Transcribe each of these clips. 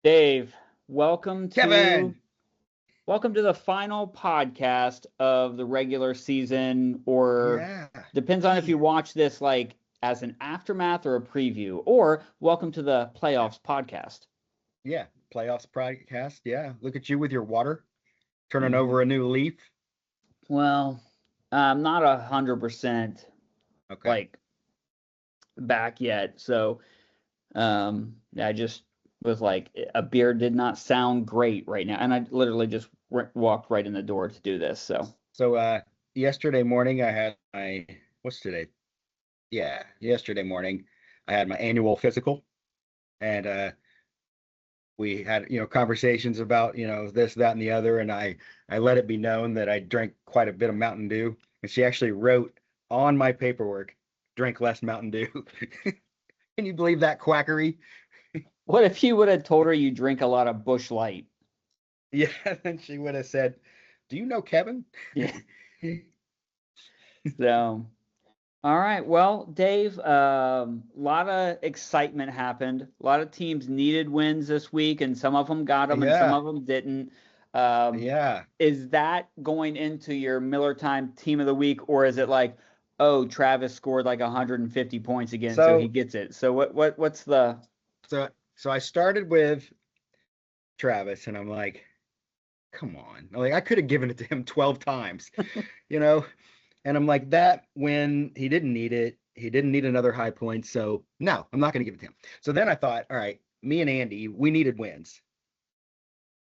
Dave, welcome to Kevin. welcome to the final podcast of the regular season, or Yeah. depends on if you watch this like as an aftermath or a preview, or welcome to the Yeah. playoffs podcast. Yeah. Playoffs podcast. Yeah. Look at you with your water, turning hmm over a new leaf. Well, I'm not 100% Okay. like back yet, so I just was like a beer did not sound great right now, and I literally just walked right in the door to do this. So So yesterday morning I had my what's today? Yeah, yesterday morning I had my annual physical and we had, conversations about, this, that, and the other, and I let it be known that I drank quite a bit of Mountain Dew. And she actually wrote on my paperwork, drink less Mountain Dew. Can you believe that quackery? what if you would have told her you drink a lot of Bush Light? Yeah, and she would have said, "Do you know Kevin?" Yeah. So, all right. Well, Dave, a lot of excitement happened. A lot of teams needed wins this week, and some of them got them, and some Yeah, of them didn't. Um, yeah. is that going into your Miller Time Team of the Week, or is it like, oh, Travis scored like 150 points again, so he So gets it? So what's the so I started with Travis, and I'm like, come on. Like I could have given it to him 12 times, you know? And I'm like, that when he didn't need it, he didn't need another high point. So no, I'm not going to give it to him. So then I thought, all right, me and Andy, we needed wins,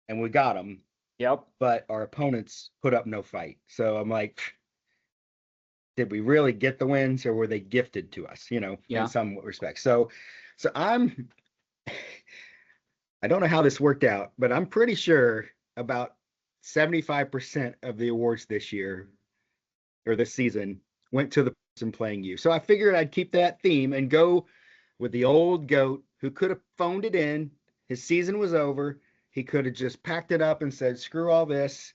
and we got them, Yep. but our opponents put up no fight. So I'm like, did we really get the wins, or were they gifted to us, in Yeah. some respects? So I don't know how this worked out, but I'm pretty sure about 75% of the awards this year or this season went to the person playing you. So I figured I'd keep that theme and go with the old goat who could have phoned it in. His season was over. He could have just packed it up and said, screw all this.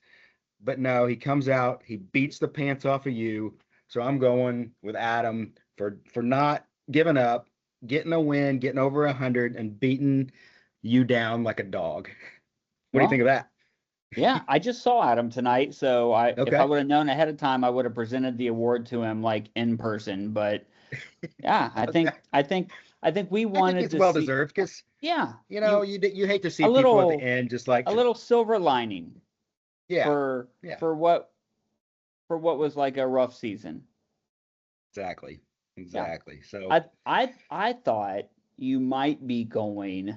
But no, he comes out, he beats the pants off of you. So I'm going with Adam for not giving up, getting a win, getting over 100, and beating you down like a dog. What do you think Well, of that? yeah, I just saw Adam tonight, so if I Okay. would have known ahead of time, I would have presented the award to him like in person. But yeah, Okay. I think we I think wanted it's to well see. deserved because Yeah, you hate to a see people at the little end just like a little silver lining yeah, for yeah, for what for what was like a rough season. exactly, Yeah, exactly. So I thought you might be going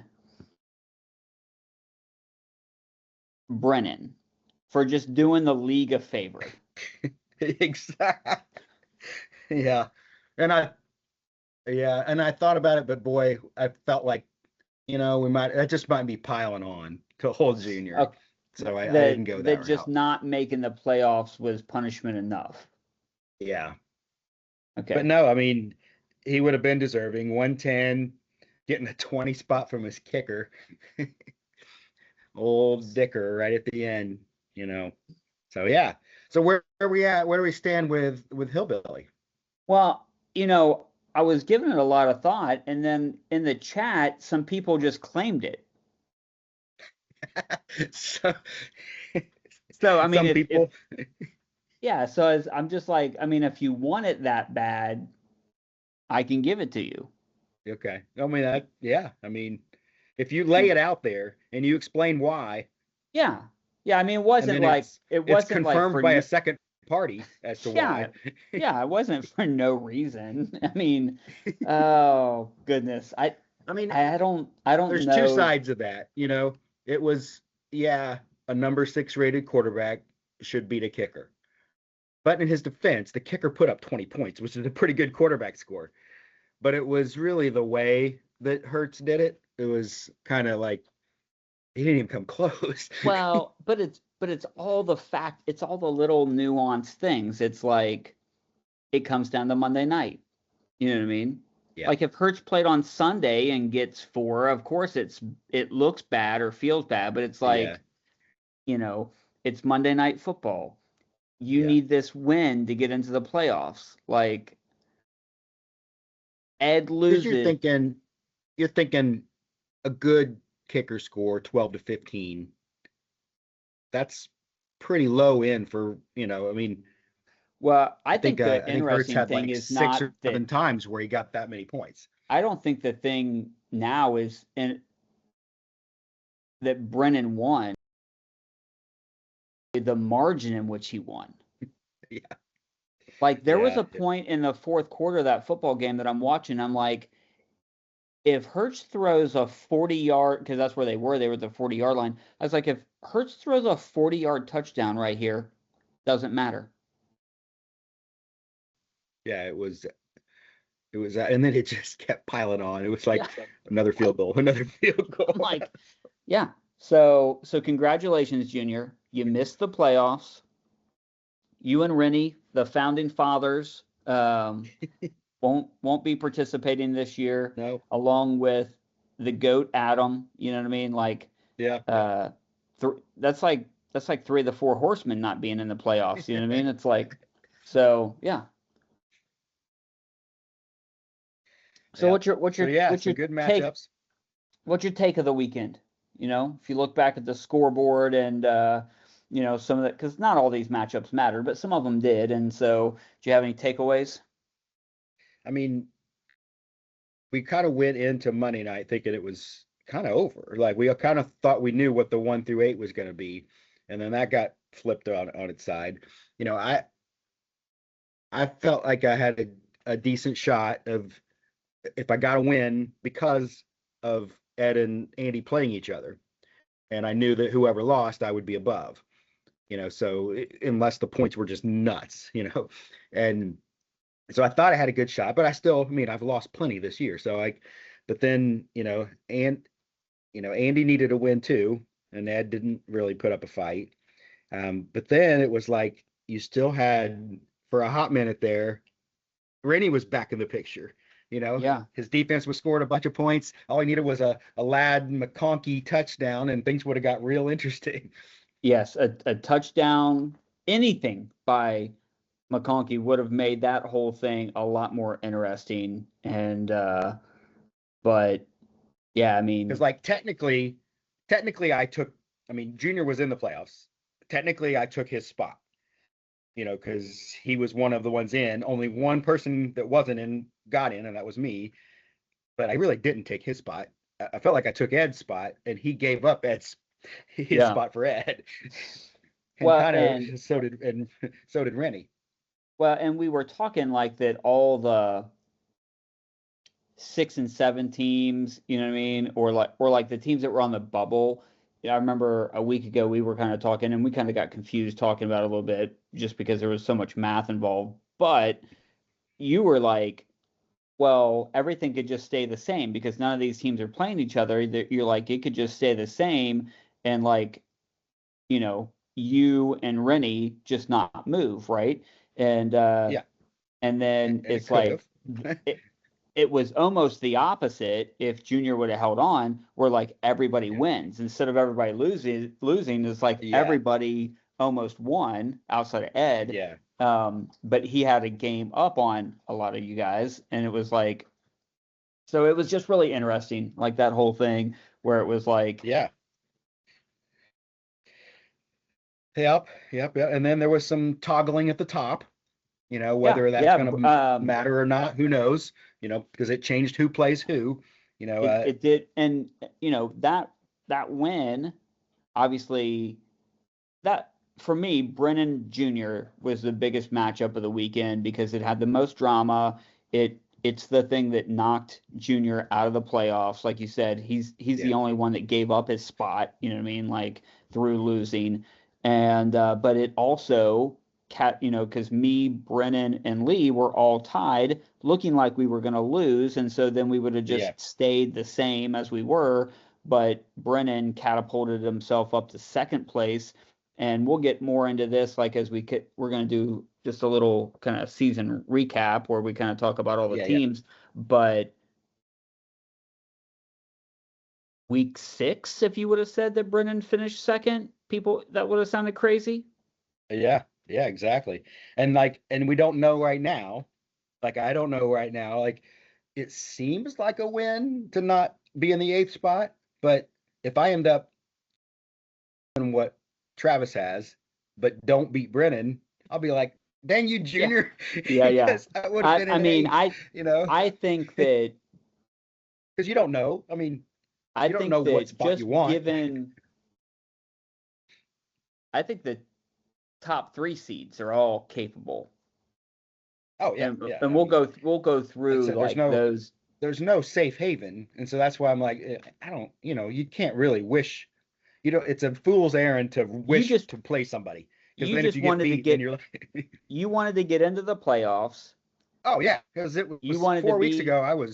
Brennan for just doing the league a favor. exactly, yeah, and I thought about it, but boy, I felt like we might that just might be piling on to whole junior, Uh, so I that didn't go that that just route. not making the playoffs was punishment enough. Yeah, but Okay. no, I mean he would have been deserving 110, getting a 20 spot from his kicker, old Dicker right at the end, you know. So yeah. So where are we at? Where do we stand with Hillbilly? Well, I was giving it a lot of thought, and then in the chat, some people just claimed it. So So, I mean, some if people, yeah, so I'm just like, I mean, if you want it that bad, I can give it to you. okay. I mean that, yeah. I mean, if you lay it out there and you explain why, Yeah. Yeah, I mean, and then it it's wasn't like confirmed for by a no, second party as to yeah, why. yeah, it wasn't for no reason. I mean, oh goodness. I mean, I don't there's two know. sides of that. It was, yeah, a number 6 rated quarterback should beat a kicker. But in his defense, the kicker put up 20 points, which is a pretty good quarterback score. But it was really the way that Hertz did it. It was kind of like he didn't even come close. Well, but it's all the little nuanced things. It's like it comes down to Monday night. You know what I mean? Yeah, Like if Hertz played on Sunday and gets four, of course it looks bad or feels bad, but it's yeah, like, you know, it's Monday night football. You yeah. need this win to get into the playoffs. Like Ed Because loses. you're thinking a good. kicker score 12-15. That's pretty low end for, I mean, Well, I I think think the I think Hurts interesting had thing like is 6 not or that 7 times where he got that many points. I don't think the thing now is that Brennan won the margin in which he won. Yeah. Like there was Yeah. a point in the fourth quarter of that football game that I'm watching. I'm like, if Hurts throws a 40-yard, because that's where they were at the 40-yard line. I was like, if Hurts throws a 40-yard touchdown right here, doesn't matter. Yeah, it was and then it just kept piling on. It was like Yeah. another field goal, another field goal. I'm like, yeah. So congratulations, Junior. You missed the playoffs. You and Rennie, the founding fathers, won't be participating this year, No. along with the goat Adam. You know what I mean? Like, Yeah. that's like three of the four horsemen not being in the playoffs. You know what I mean? It's like, so yeah. So Yeah. what's So your yeah, what's some your good take? matchups. What's your take of the weekend? You know, if you look back at the scoreboard and some of that, because not all these matchups mattered, but some of them did. And so, do you have any takeaways? I mean, we kind of went into Monday night thinking it was kind of over. Like we kind of thought we knew what the 1 through 8 was going to be, and then that got flipped on its side. I felt like I had a decent shot of if I got a win because of Ed and Andy playing each other, and I knew that whoever lost, I would be above. So unless the points were just nuts, and so I thought I had a good shot, but I mean, I've lost plenty this year. But then, Andy needed a win too, and Ed didn't really put up a fight. But then it was like you still had for a hot minute there, Rennie was back in the picture. Yeah. His defense was scoring a bunch of points. All he needed was a Ladd McConkey touchdown, and things would have got real interesting. Yes, a touchdown, anything by McConkey would have made that whole thing a lot more interesting. And but yeah, I Because mean, like technically I mean, Junior was in the playoffs. Technically I took his spot, because he was one of the ones in. Only one person that wasn't in got in, and that was me. But I really didn't take his spot. I felt like I took Ed's spot, and he gave up his yeah. spot for Ed, and Well, kind and of so did Rennie. we were talking like that all the 6 and 7 teams, you know what I mean, or like the teams that were on the bubble. Yeah, I remember a week ago we were kind of talking, and we kind of got confused talking about it a little bit just because there was so much math involved. But you were like, well, everything could just stay the same because none of these teams are playing each other. You're like, it could just stay the same, and like, you and Rennie just not move, right? And Yeah, and then and it it's could like have. it was almost the opposite if Junior would have held on, where like everybody Yeah. wins instead of everybody losing. It's like Yeah. everybody almost won outside of Ed. Yeah. But he had a game up on a lot of you guys, and it was like, so it was just really interesting, like that whole thing where it was like, Yeah. Yep. And then there was some toggling at the top, yeah, whether that's yeah, going to matter or not, who knows, because it changed who plays who, it did, and that win, obviously, that for me, Brennan Jr. was the biggest matchup of the weekend because it had the most drama. It's the thing that knocked Junior out of the playoffs. Like you said, he's yeah, the only one that gave up his spot, you know what I mean, like through losing. And but it also because me, Brennan, and Lee were all tied, looking like we were going to lose, and so then we would have yeah, just stayed the same as we were. But Brennan catapulted himself up to second place, and we'll get more into this like as we're going to do just a little kind of season recap where we kind of talk about all the yeah. teams. But week 6, if you would have said that Brennan finished second, people that would have sounded crazy. Yeah, exactly. And we don't know right now. Like, I don't know right now. Like, it seems like a win to not be in the 8th spot, but if I end up doing what Travis has, but don't beat Brennan, I'll be like, dang you, Junior. Yeah, yeah. Because I would have been I in mean, eighth, I think that because you don't know. I mean, I you don't know think what that spot just you want. I think the top 3 seeds are all capable. Oh yeah, And yeah. and we'll go through said, like those. there's no safe haven, and so that's why I'm like, I don't, you can't really wish. It's a fool's errand to wish to play somebody, because You then if just you get wanted to beat, then get you're like, you wanted to get into the playoffs. oh yeah, because it You was wanted to 4 weeks be ago.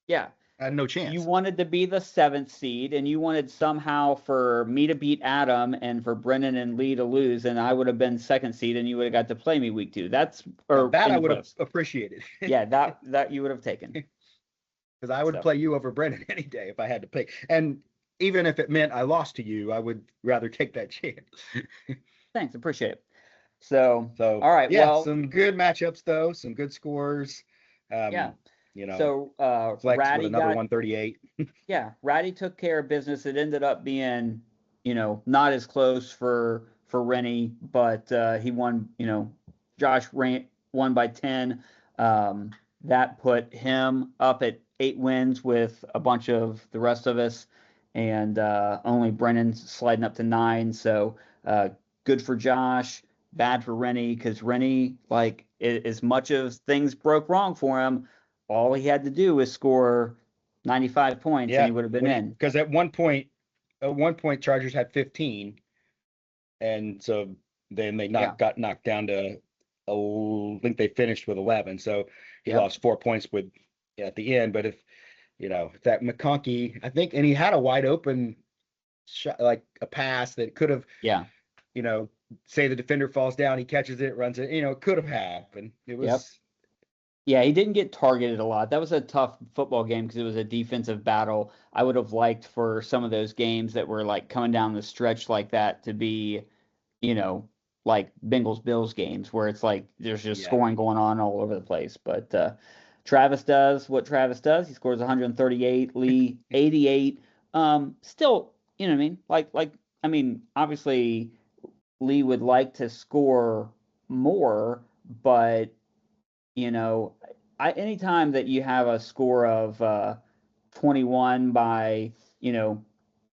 yeah. I had no You chance. wanted to be the 7th seed, and you wanted somehow for me to beat Adam and for Brennan and Lee to lose, and I would have been 2nd seed, and you would have got to play me week 2. That's Now, or that in I the would have playoffs. appreciated, Yeah, that you would have taken. because I would So play you over Brennan any day if I had to pick. And even if it meant I lost to you, I would rather take that chance. thanks, appreciate it. So So all right, yeah, well, some good matchups though, some good scores. yeah. Um, So Flex with another 138. Ratty took care of business. It ended up being, not as close for Rennie, but he won. Josh won by 10. That put him up at 8 wins with a bunch of the rest of us, and only Brennan sliding up to 9. So good for Josh, bad for Rennie, because Rennie, like, as much as things broke wrong for him, all he had to do was score 95 points and Yeah, he would have been in. because at one point Chargers had 15, and so then they got knocked down to, I think they finished with 11. So he lost 4 points at the end. But if that McConkey, I think, and he had a wide open shot, like a pass that could have, Yeah. say the defender falls down, he catches it, runs it, it could have happened. It was. Yeah, he didn't get targeted a lot. That was a tough football game because it was a defensive battle. I would have liked for some of those games that were like coming down the stretch like that to be, like Bengals Bills games where it's like there's just scoring going on all over the place. But Travis does what Travis does. He scores 138, Lee 88. Still, you know what I mean? Obviously Lee would like to score more, but anytime that you have a score of 21 by,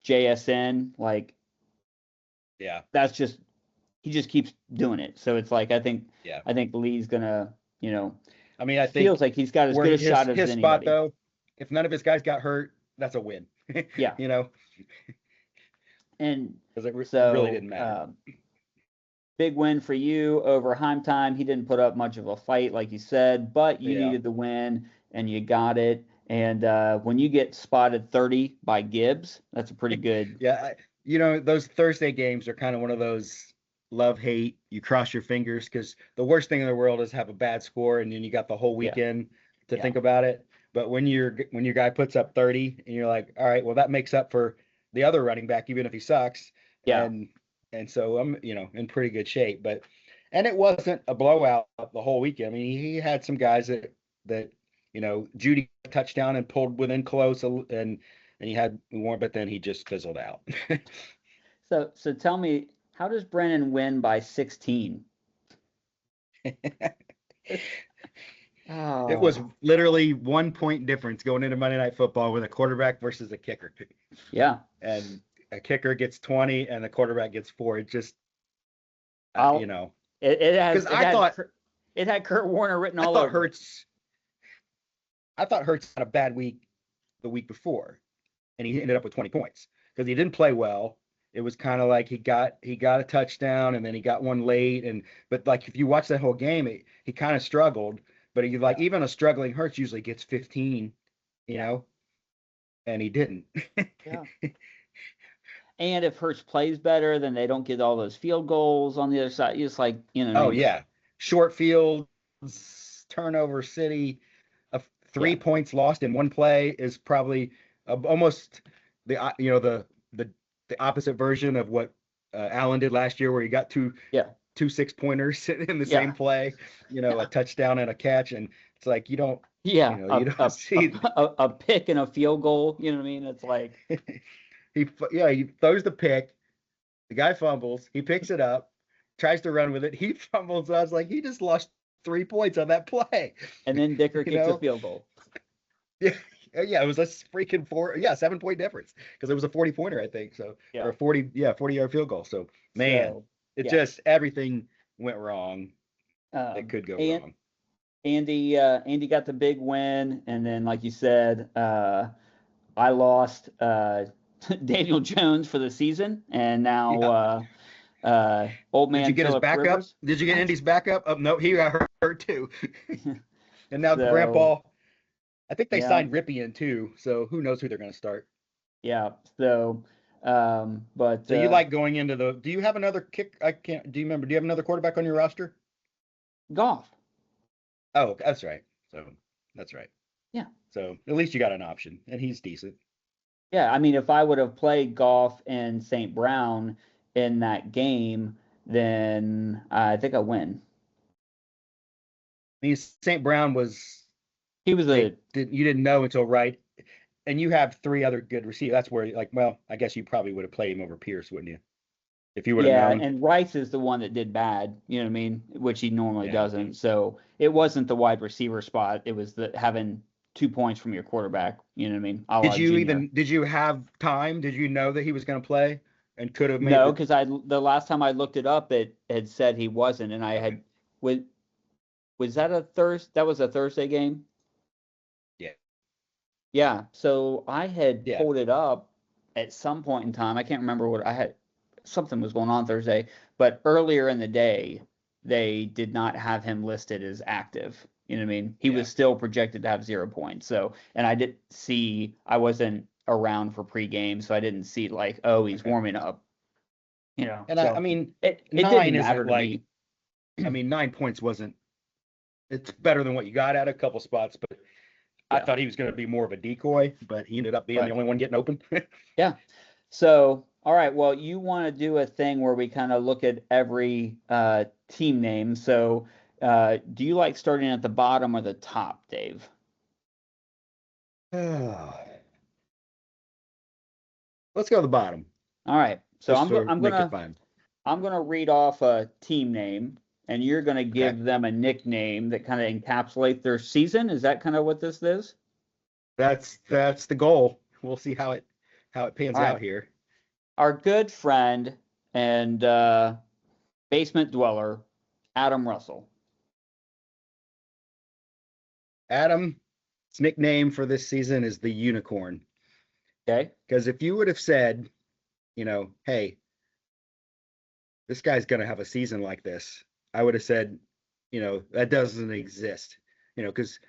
JSN, like, that's just he just keeps doing it. So it's like I think Lee's gonna, I think feels like he's got as good a shot as his anybody. spot though. If none of his guys got hurt, that's a win. Yeah. And because it so really didn't matter. Big win for you over Heimtime. He didn't put up much of a fight, like you said, but you needed the win and you got it. And when you get spotted 30 by Gibbs, that's a pretty good. Yeah, those Thursday games are kind of one of those love-hate. You cross your fingers because the worst thing in the world is have a bad score and then you got the whole weekend to think about it. But when your guy puts up 30 and you're like, all right, well, that makes up for the other running back, even if he sucks. Yeah. And so I'm, in pretty good shape. And it wasn't a blowout the whole weekend. I mean, he had some guys that Judy touchdown and pulled within close, and he had more, but then he just fizzled out. So tell me, how does Brennan win by 16? It was literally 1 point difference going into Monday Night Football with a quarterback versus a kicker. Yeah. And a kicker gets 20 and the quarterback gets 4. It just, it has. It had Kurt Warner written all over. I thought Hurts had a bad week the week before, and he ended up with 20 points because he didn't play well. It was kind of like he got a touchdown and then he got one late, but like if you watch that whole game, he kind of struggled. But even a struggling Hurts usually gets 15, and he didn't. Yeah. And if Hurts plays better, then they don't get all those field goals on the other side. It's like, Oh yeah, short fields, turnover city. 3 points lost in one play is probably almost the opposite version of what Allen did last year, where he got two 6-pointers in the same play, a touchdown and a catch, and it's like you don't see a pick and a field goal. You know what I mean? It's like he throws the pick. The guy fumbles. He picks it up, tries to run with it. He fumbles. I was like, he just lost 3 points on that play. And then Dicker You kicks a know? field goal. Yeah, yeah. It was a freaking 7-point difference because it was a 40-pointer, I think. So Yeah. or a 40-yard field goal. So man, So, it yeah. just everything went wrong. It could go and wrong. Andy got the big win, and then like you said, I lost Daniel Jones for the season, and now old Did you man get his Philip backup? Rivers. Did you get Indy's backup? Oh no, he got hurt too. And now So Grandpa, I think they yeah, signed Ripien too. So who knows who they're going to start? yeah. So but So you like going into the? Do you have another kick? I can't. Do you remember? Do you have another quarterback on your roster? golf. Oh, that's right. So that's right. Yeah. So at least you got an option, and he's decent. Yeah, I mean, if I would have played golf in St. Brown in that game, then I think I win. I mean, St. Brown was He was a you didn't know until right, and you have 3 other good receivers. That's where like, well, I guess you probably would have played him over Pierce, wouldn't you? If you would have yeah, known. and Rice is the one that did bad, you know what I mean, which he normally Yeah. doesn't. So it wasn't the wide receiver spot; it was the having 2 points from your quarterback. You know what I mean? A la Junior. Did you have time? Did you know that he was going to play and could have made No, the? because the last time I looked it up, it had said he wasn't, and I Okay. had was that a Thursday? That was a Thursday game. Yeah. Yeah, so I had Yeah. pulled it up at some point in time. I can't remember what I had. Something was going on Thursday, but earlier in the day, they did not have him listed as active. You know what I mean? He Yeah. was still projected to have 0 points. So, and I wasn't around for pregame, so I didn't see like, oh, he's Okay. warming up. You know, And I so mean, it 9 didn't matter isn't to like. me. I mean, 9 points wasn't. It's better than what you got at a couple spots, but I Yeah, thought he was going to be more of a decoy, but he ended up being the right. only one getting open. Yeah. So, all right. Well, you want to do a thing where we kind of look at every team name. So, do you like starting at the bottom or the top, Dave? Let's go to the bottom, All right. So just to make it fun. I'm gonna read off a team name, and you're gonna Okay. give them a nickname that kind of encapsulates their season. Is that kind of what this is? That's the goal. We'll see how it pans All right. out here. Our good friend and basement dweller, Adam Russell. Adam's nickname for this season is the Unicorn. Okay. Because if you would have said, hey, this guy's going to have a season like this, I would have said, that doesn't exist. Because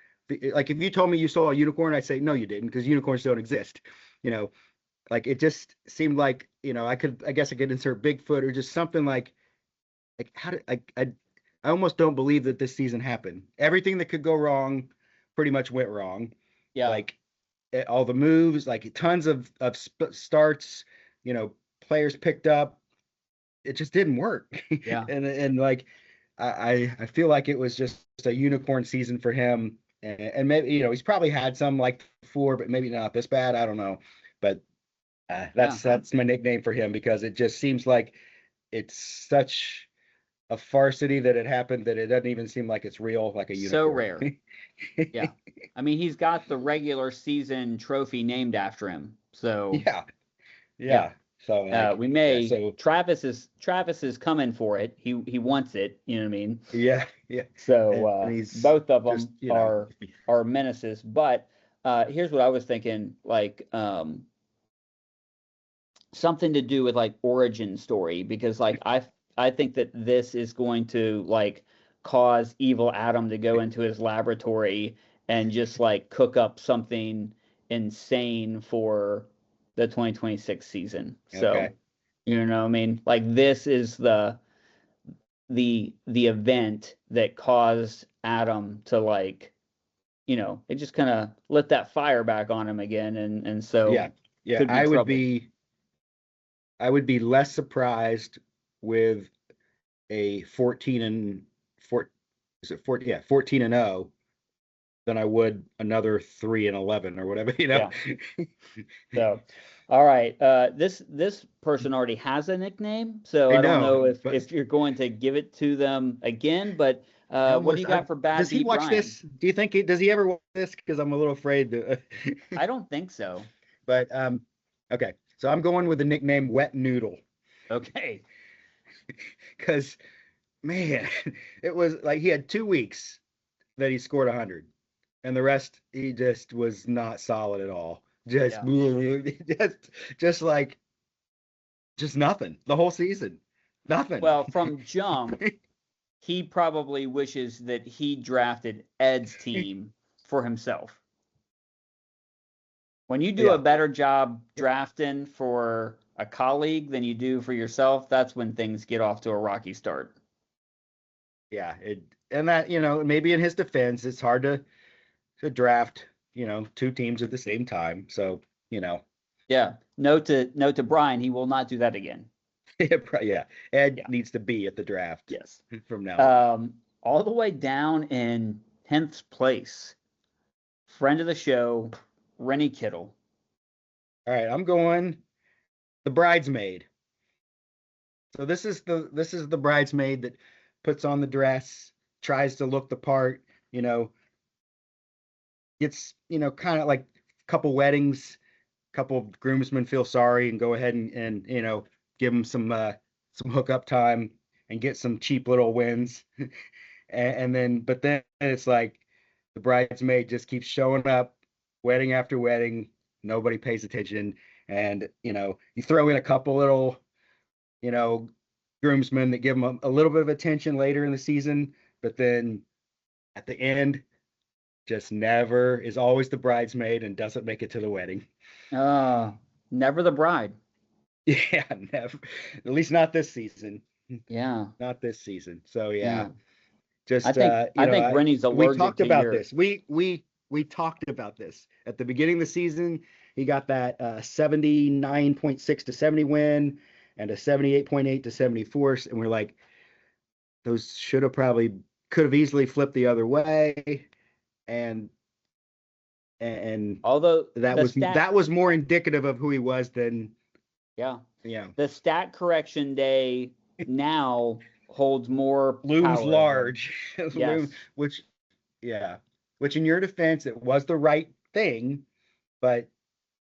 like if you told me you saw a unicorn, I'd say, no, you didn't, because unicorns don't exist. Like it just seemed like, I guess I could insert Bigfoot or just something like how did I almost don't believe that this season happened. Everything that could go wrong pretty much went wrong. Yeah. Like all the moves, like tons of starts, players picked up. It just didn't work. Yeah. and like I feel like it was just a unicorn season for him. And maybe he's probably had some like before, but maybe not this bad. I don't know. But that's my nickname for him, because it just seems like it's such a farcity that it happened that it doesn't even seem like it's real, like a unicorn. So rare. Yeah. I mean, he's got the regular season trophy named after him. So yeah. So we may Travis is coming for it. He wants it, you know what I mean? Yeah. So both of them just, are menaces. But here's what I was thinking, like something to do with like origin story, because like I think that this is going to like cause evil Adam to go into his laboratory and just like cook up something insane for the 2026 season. So, Okay. you know what I mean? Like this is the event that caused Adam to like, it just kind of lit that fire back on him again, and so yeah. I would be less surprised with a 14 and 0 than I would another 3-11 or whatever, you know. Yeah. So, all right. This person already has a nickname, so I I don't know, know but if you're going to give it to them again. But I what do almost you got for Bad does he B watch Brian? this? Do you think does he ever watch this? Because I'm a little afraid to. I don't think so. But okay. So I'm going with the nickname Wet Noodle Okay. because man, it was like he had 2 weeks that he scored 100, and the rest he just was not solid at all. Just Yeah. just like just nothing the whole season, nothing. Well, from jump, he probably wishes that he drafted Ed's team for himself. When you do a Yeah, better job drafting for a colleague than you do for yourself, that's when things get off to a rocky start. yeah. And that maybe in his defense, it's hard to draft two teams at the same time. So you know, Yeah. Note to Brian, he will not do that again. yeah. Ed Yeah. needs to be at the draft Yes. from now on. All the way down in 10th place, friend of the show, Rennie Kittle. All right, I'm going the bridesmaid. So this is the bridesmaid that puts on the dress, tries to look the part, you know, gets, kind of like a couple weddings, couple of groomsmen feel sorry and go ahead and give them some hookup time and get some cheap little wins. But then it's like the bridesmaid just keeps showing up wedding after wedding, nobody pays attention, and you throw in a couple little you know, groomsmen that give them a little bit of attention later in the season, but then at the end, just never is always the bridesmaid and doesn't make it to the wedding. Uh, Never the bride. Yeah, never. At least not this season. Yeah. Not this season. So yeah, Yeah. I just think I think Rennie's we allergic talked to about your this. We talked about this at the beginning of the season. He got that 79.6 to 70 win and a 78.8 to 74, and we're like, those should have probably could have easily flipped the other way, and and although that the was stat more indicative of who he was than yeah, yeah the stat correction day now holds more looms power than large. yes. Which yeah, which in your defense it was the right thing, but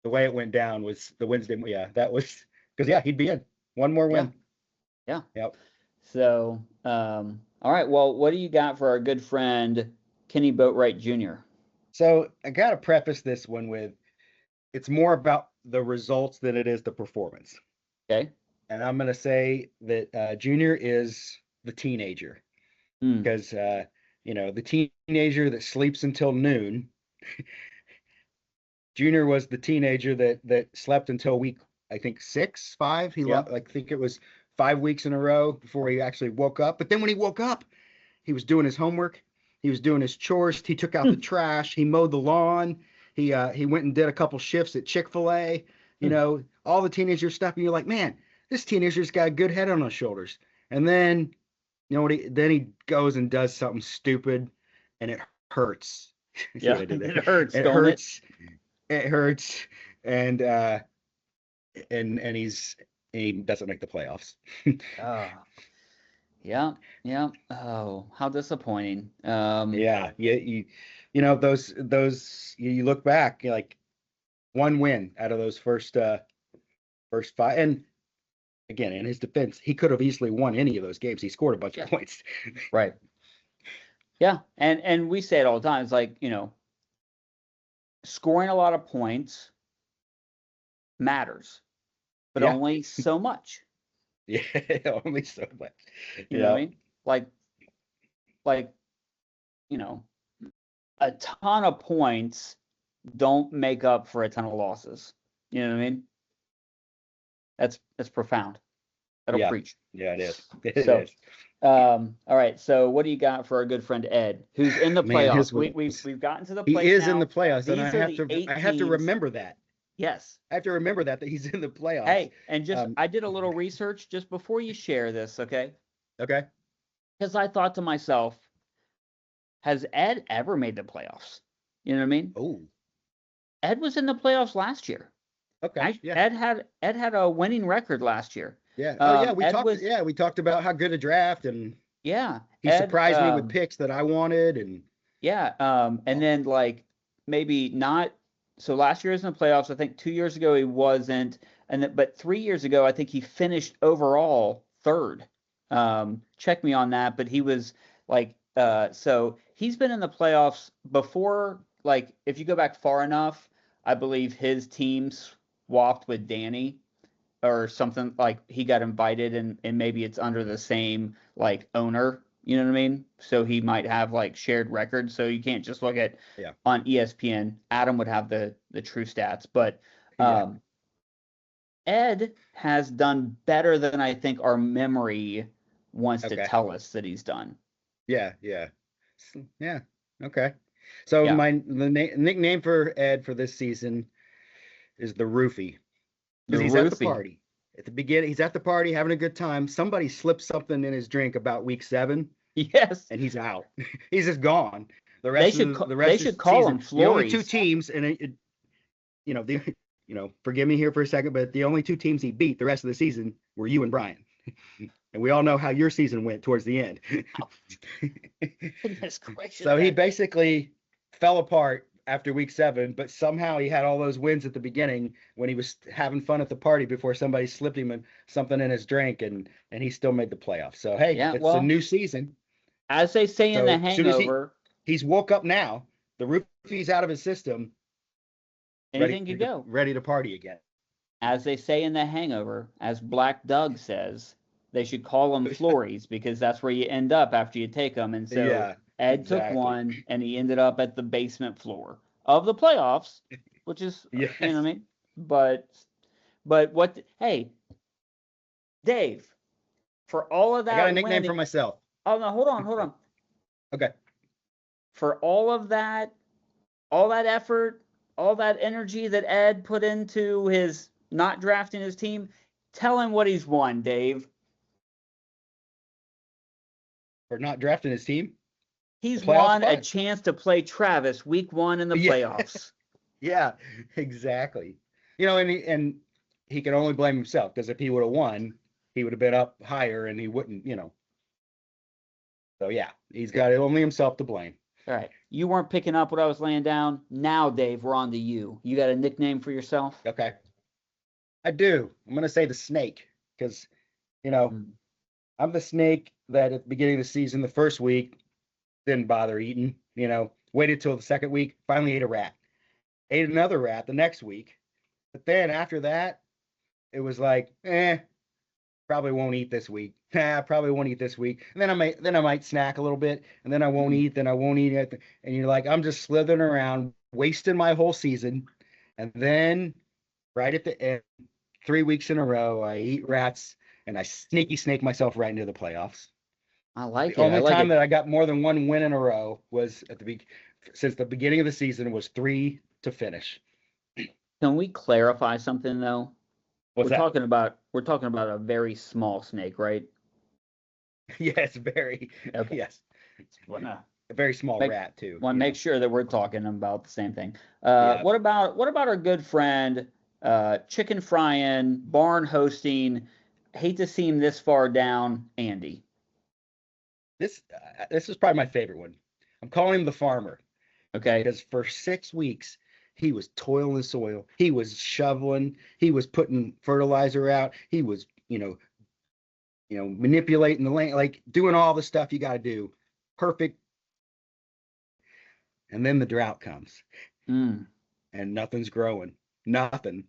the way it went down was the Wednesday. Yeah, that was because he'd be in one more Yeah. win. Yeah. Yep. So, all right. Well, what do you got for our good friend Kenny Boatwright Jr.? So I got to preface this one with it's more about the results than it is the performance. Okay. And I'm going to say that Junior is the teenager Hmm. because, the teenager that sleeps until noon. Junior was the teenager that slept until week, I think 6, 5. Yeah. I think it was 5 weeks in a row before he actually woke up. But then when he woke up, he was doing his homework. He was doing his chores. He took out the trash. He mowed the lawn. He went and did a couple shifts at Chick-fil-A. All the teenager stuff. And you're like, man, this teenager's got a good head on his shoulders. And then, then he goes and does something stupid, and it hurts. Yeah. It hurts, It don't it? hurts. It hurts. And he doesn't make the playoffs. Oh, yeah. Yeah. Oh, how disappointing. Yeah, those you look back, you're like one win out of those first five. And again, in his defense, he could have easily won any of those games. He scored a bunch Yeah. of points. Right. Yeah. And we say it all the time. It's like, scoring a lot of points matters, but Yeah. only so much. Yeah, only so much. You know what I mean? Like, a ton of points don't make up for a ton of losses. You know what I mean? That's profound. That'll Yeah. preach. Yeah, it is. It So, is. all right. So, what do you got for our good friend Ed, who's in the Man, playoffs? We've gotten to the He place is now. in the playoffs, and These are the 8 I have to teams. remember that. Yes. I have to remember that he's in the playoffs. Hey, and I did a little research just before you share this, okay? Okay. Because I thought to myself, has Ed ever made the playoffs? You know what I mean? Oh, Ed was in the playoffs last year. okay, yeah, Ed had a winning record last year. yeah. Oh, yeah. We Ed talked. was Yeah, we talked about how good a draft, and yeah. he surprised me with picks that I wanted, and Yeah. And then like maybe not. So last year was in the playoffs. I think 2 years ago he wasn't, but 3 years ago I think he finished overall third. Check me on that, but he was like so he's been in the playoffs before. Like if you go back far enough, I believe his team swapped with Danny or something like he got invited and maybe it's under the same like owner, you know what I mean? So he might have like shared records. So you can't just look at yeah, on ESPN. Adam would have the true stats, but yeah. um Ed has done better than I think our memory wants to Okay. tell us that he's done. Yeah, yeah, yeah. Okay. So Yeah. nickname for Ed for this season is the Roofie, The because he's at the Ruthie. party. At the beginning, he's at the party having a good time. Somebody slipped something in his drink about week 7, Yes. and he's out. He's just gone. The They rest of should the call him season, the only two Flores. teams, and you know, the forgive me here for a second, but the only two teams he beat the rest of the season were you and Brian. And we all know how your season went towards the end. Goodness gracious. So he basically fell apart after week 7, but somehow he had all those wins at the beginning when he was having fun at the party before somebody slipped him something in his drink, and he still made the playoffs. So hey, Yeah, it's a well, new season. as they say in The So as soon as Hangover, he's woke up now, the roofie's out of his system, anything could go. ready to party again. As they say in The Hangover, as Black Doug says, they should call them Flores because that's where you end up after you take them. And so Yeah, Ed took exactly. one and he ended up at the basement floor of the playoffs, which is, Yes. you know what I mean? But what, hey, Dave, for all of that. I got a nickname for myself. Oh, no, hold on. Okay. For all that effort, all that energy that Ed put into his not drafting his team, tell him what he's won, Dave. For not drafting his team? He's won a chance to play Travis week 1 in the playoffs. Yeah, exactly. And he can only blame himself, because if he would have won, he would have been up higher and he wouldn't, So yeah, he's got only himself to blame. All right. You weren't picking up what I was laying down. Now, Dave, we're on to you. You got a nickname for yourself? Okay. I do. I'm going to say the Snake, because, I'm the snake that at the beginning of the season, the first week, didn't bother eating, waited till the second week, finally ate a rat. Ate another rat the next week. But then after that, it was like, probably won't eat this week. Probably won't eat this week. And then I might snack a little bit, and then I won't eat, then I won't eat it. And you're like, I'm just slithering around, wasting my whole season. And then right at the end, 3 weeks in a row, I eat rats and I sneaky snake myself right into the playoffs. I like The it. only time that I got more than one win in a row was since the beginning of the season was 3 to finish. Can we clarify something though? What's that? We're talking about a very small snake, right? Yes, very. Okay. Yes. A very small rat too. Want to make sure that we're talking about the same thing. Yeah. What about our good friend, chicken frying, barn hosting? Hate to see him this far down, Andy. This is probably my favorite one. I'm calling him the farmer. Okay. Because for 6 weeks he was toiling the soil. He was shoveling. He was putting fertilizer out. He was, manipulating the land, like doing all the stuff you got to do. Perfect. And then the drought comes, and nothing's growing. Nothing.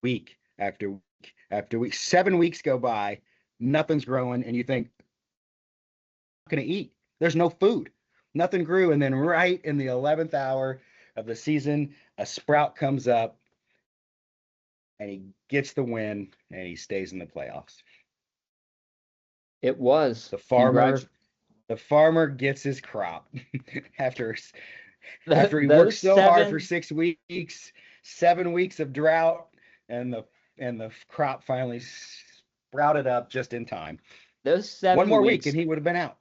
Week after week after week. 7 weeks go by, nothing's growing, and you think, I'm not going to eat. There's no food. Nothing grew, and then right in the 11th hour of the season, a sprout comes up, and he gets the win, and he stays in the playoffs. It was the farmer. The farmer gets his crop after he worked so hard for 6 weeks, 7 weeks of drought, and the crop finally sprouted up just in time. Those 7 One more weeks, week, and he would have been out.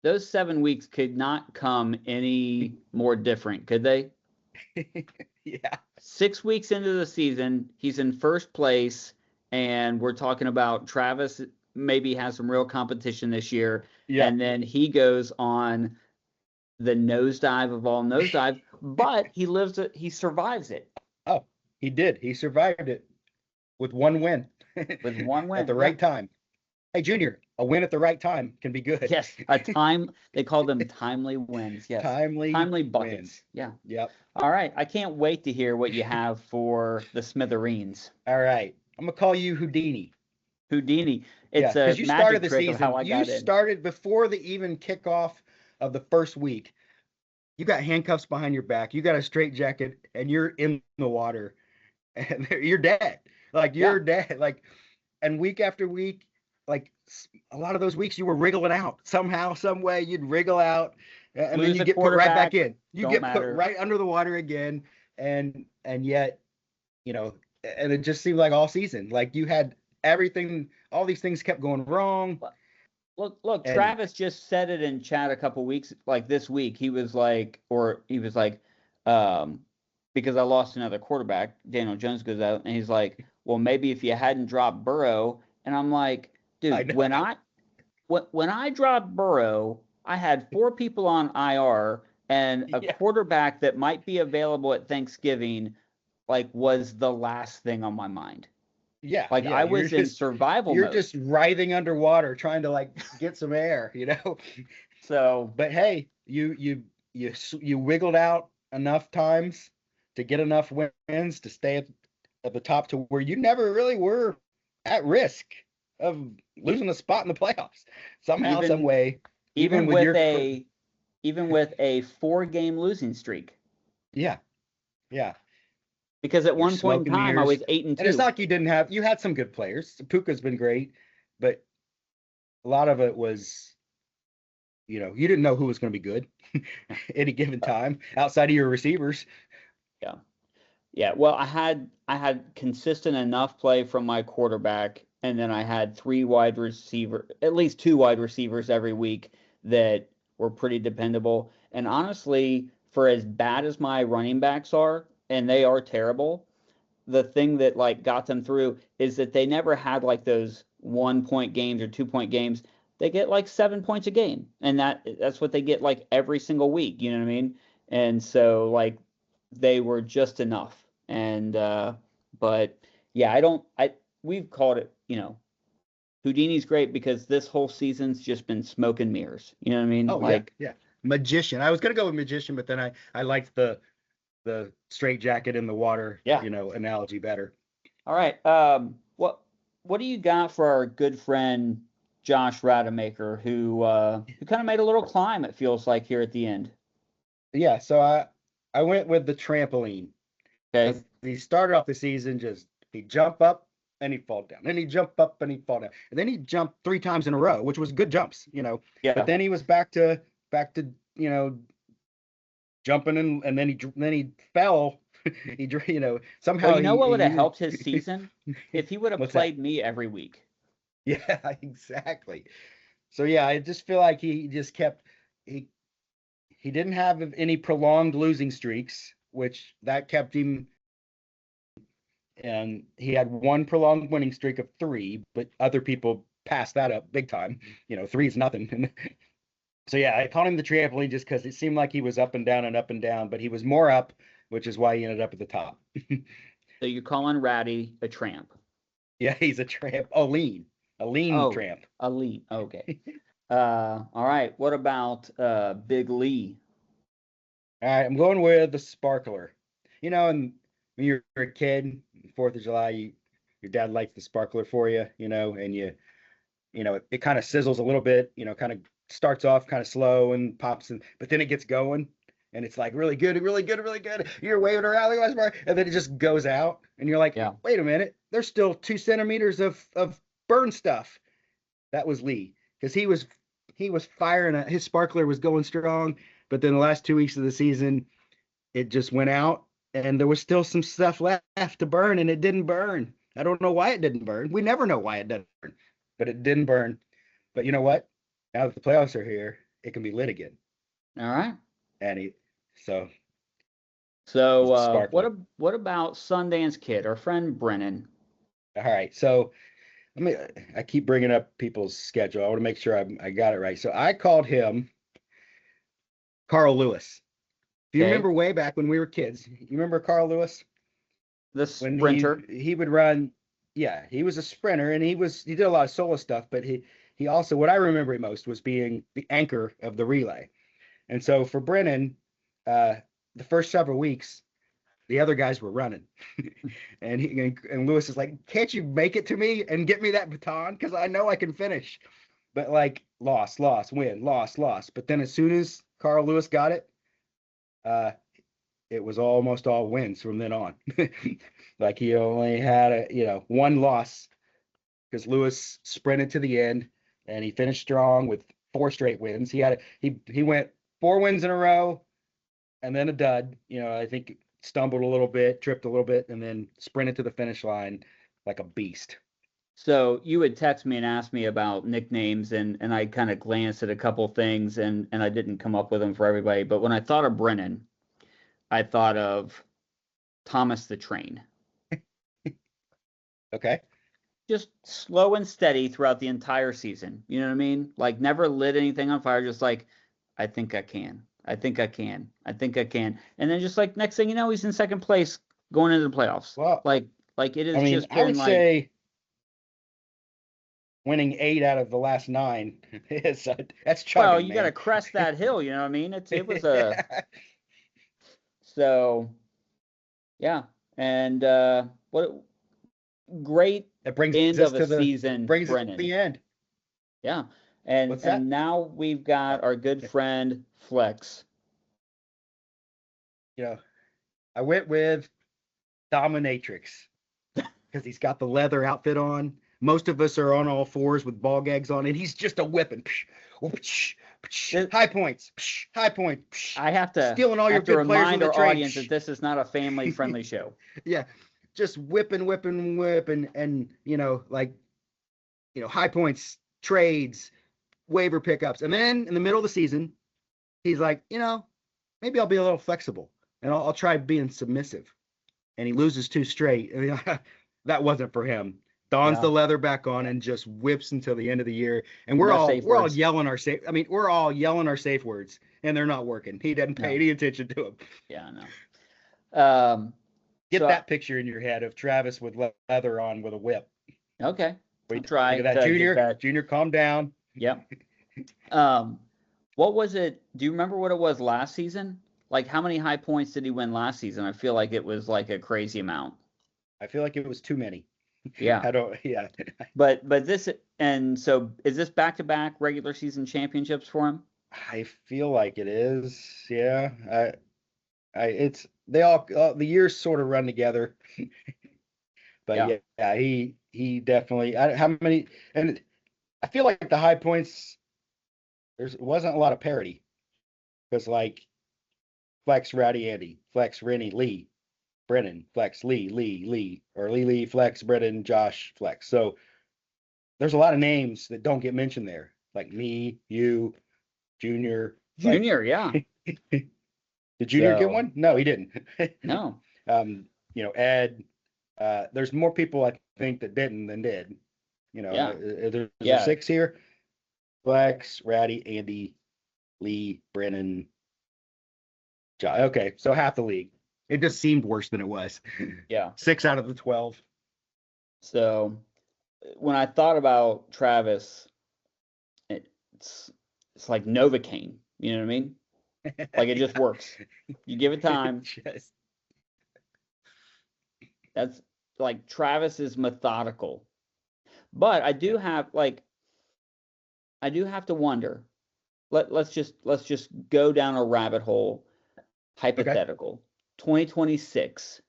those 7 weeks could not come any more different, could they? Yeah. 6 weeks into the season, he's in first place, and we're talking about Travis maybe has some real competition this year, Yeah. and then he goes on the nosedive of all nosedive, but he survives it Oh, he did. He survived it with one win. with one win At the right time. Hey, Junior, a win at the right time can be good. Yes, they call them timely wins. Yes, timely buckets. Wins. Yeah. Yep. All right, I can't wait to hear what you have for the Smithereens. All right. I'm gonna call you Houdini. Houdini. It's a you magic started the trick season. of how I got in. You started before the even kickoff of the first week. You got handcuffs behind your back. You got a straitjacket, and you're in the water, and you're dead. Like you're dead. Like, and week after week, like a lot of those weeks, you were wriggling out somehow, some way. You'd wriggle out, and then you get put right back in. You get put right under the water again, and yet, you know, and it just seemed like all season, like you had everything. All these things kept going wrong. Look, Travis just said it in chat a couple weeks, like this week. He was like, because I lost another quarterback, Daniel Jones goes out, and he's like, well, maybe if you hadn't dropped Burrow. And I'm like, dude, when I dropped Burrow, I had 4 people on IR, and a quarterback that might be available at Thanksgiving, like, was the last thing on my mind. Yeah. Like I was in survival mode. You're just writhing underwater trying to like get some air, you know? So, but hey, you wiggled out enough times to get enough wins to stay at the top to where you never really were at risk of losing a spot in the playoffs somehow, some way. Even with a 4-game losing streak. Yeah. Yeah. Because at one point in time, I was 8-2. And it's not like you had some good players. Puka's been great, but a lot of it was, you know, you didn't know who was going to be good any given time outside of your receivers. Yeah. Yeah. Well, I had consistent enough play from my quarterback, and then I had at least 2 wide receivers every week that were pretty dependable. And honestly, for as bad as my running backs are, and they are terrible, the thing that like got them through is that they never had like those 1-point games or 2-point games. They get like 7 points a game, and that's what they get like every single week. You know what I mean? And so like they were just enough. And but yeah, we've called it, you know, Houdini's great because this whole season's just been smoke and mirrors. You know what I mean? Oh, like yeah. Magician. I was gonna go with magician, but then I liked the straitjacket in the water, you know, analogy better. All right. What do you got for our good friend Josh Rademacher, who kind of made a little climb, it feels like, here at the end? Yeah, so I went with the trampoline. Okay. He started off the season he'd jump up and he'd fall down. Then he'd jump up and he'd fall down. And then he'd jump 3 times in a row, which was good jumps, you know. Yeah. But then he was back to you know, jumping and then he fell. He, you know, somehow. Well, you know what would have helped his season if he would have played me every week. Yeah, exactly. So yeah, I just feel like he just kept he didn't have any prolonged losing streaks, which that kept him. And he had 1 prolonged winning streak of 3, but other people passed that up big time. You know, 3 is nothing. So yeah, I called him the trampoline just because it seemed like he was up and down, but he was more up, which is why he ended up at the top. So you're calling Ratty a tramp? Yeah, he's a tramp. A lean tramp. A lean. Okay. All right. What about Big Lee? All right, I'm going with the sparkler. You know, and when you're a kid, 4th of July, your dad lights the sparkler for you, you know, and you know, it kind of sizzles a little bit, you know, kind of starts off kind of slow and pops but then it gets going and it's like really good. You're waving around and then it just goes out and you're like, wait a minute, there's still 2 centimeters of burn stuff. That was Lee, because he was firing his sparkler was going strong, but then the last 2 weeks of the season it just went out and there was still some stuff left to burn and it didn't burn. I don't know why it didn't burn. We never know why it doesn't burn, but it didn't burn. But you know what? Now that the playoffs are here, it can be lit again. All right. And so he's So sparkling. what about Sundance Kid, our friend Brennan? All right. So I keep bringing up people's schedule. I want to make sure I got it right. So I called him Carl Lewis. Do you Okay. remember way back when we were kids? You remember Carl Lewis? The When sprinter. he would run, yeah, he was a sprinter and he did a lot of solo stuff, but he also, what I remember him most was being the anchor of the relay. And so for Brennan, the first several weeks, the other guys were running, and Lewis is like, "Can't you make it to me and get me that baton? Because I know I can finish." But like, lost, win, lost. But then as soon as Carl Lewis got it, it was almost all wins from then on. Like he only had one loss because Lewis sprinted to the end and he finished strong with 4 straight wins. He went 4 wins in a row and then a dud. I think stumbled a little bit, tripped a little bit, and then sprinted to the finish line like a beast. So you would text me and ask me about nicknames, and I kind of glanced at a couple things, and I didn't come up with them for everybody. But when I thought of Brennan, I thought of Thomas the Train. Okay. Just slow and steady throughout the entire season. You know what I mean? Like never lit anything on fire. Just like, I think I can. I think I can. I think I can. And then just like next thing you know, he's in second place going into the playoffs. Well, like it is just I would been like, say winning 8 out of the last 9 is that's chugging, well, you got to man. crest that hill. You know what I mean? It was a so yeah. And what a great That brings end us of a to season, brings us to Brennan. the end. Yeah. And What's that? now we've got our good friend Flex. I went with Dominatrix because he's got the leather outfit on. Most of us are on all fours with ball gags on, and he's just a whipping. High points, high point. I have to stealing all your good players remind on the our train. audience that this is not a family-friendly show. Yeah, just whipping, and high points, trades, waiver pickups, and then in the middle of the season, he's like, maybe I'll be a little flexible and I'll try being submissive. And he loses 2 straight. That wasn't for him. Dons the leather back on and just whips until the end of the year. And we're all yelling our safe. I mean, we're all yelling our safe words, and they're not working. He doesn't pay any attention to them. Yeah, no. Get that picture in your head of Travis with leather on with a whip. Okay. Try that, Junior. Junior, calm down. Yep. What was it? Do you remember what it was last season? Like, how many high points did he win last season? I feel like it was like a crazy amount. I feel like it was too many. Yeah. Yeah. But this, and so is this back-to-back regular season championships for him? I feel like it is. Yeah. They all the years sort of run together. But yeah, he definitely. How many? And I feel like the high points. There wasn't a lot of parity because like Flex, Rowdy, Andy, Flex, Rennie, Lee, Brennan, Flex, Lee, or Lee, Flex, Brennan, Josh, Flex. So there's a lot of names that don't get mentioned there, like me, you, Junior. Yeah. Did Junior get one? No, he didn't. No. Ed. There's more people I think that didn't than did. There's 6 here. Flex, Rowdy, Andy, Lee, Brennan, Josh. Okay, so half the league. It just seemed worse than it was. Yeah. 6 out of the 12. So when I thought about Travis, it's like Novocaine. You know what I mean? Like it just works. You give it time. That's like Travis is methodical. But I do have to wonder. Let's just go down a rabbit hole. Hypothetical. Okay. 2026.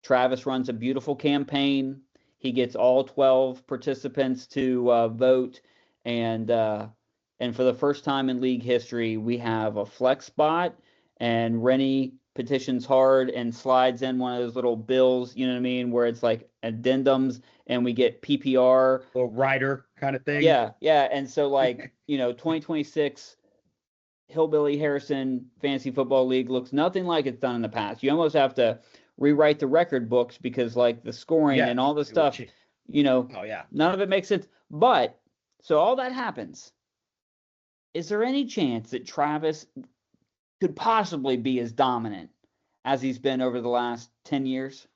Travis runs a beautiful campaign. He gets all 12 participants to vote, and for the first time in league history, we have a flex spot, and Rennie petitions hard and slides in one of those little bills, you know what I mean, where it's like addendums, and we get PPR. Little rider kind of thing. Yeah. And so 2026, Hillbilly Harrison Fantasy Football League looks nothing like it's done in the past. You almost have to rewrite the record books because like the scoring and all the stuff, Oh yeah. none of it makes sense. But so all that happens. Is there any chance that Travis could possibly be as dominant as he's been over the last 10 years?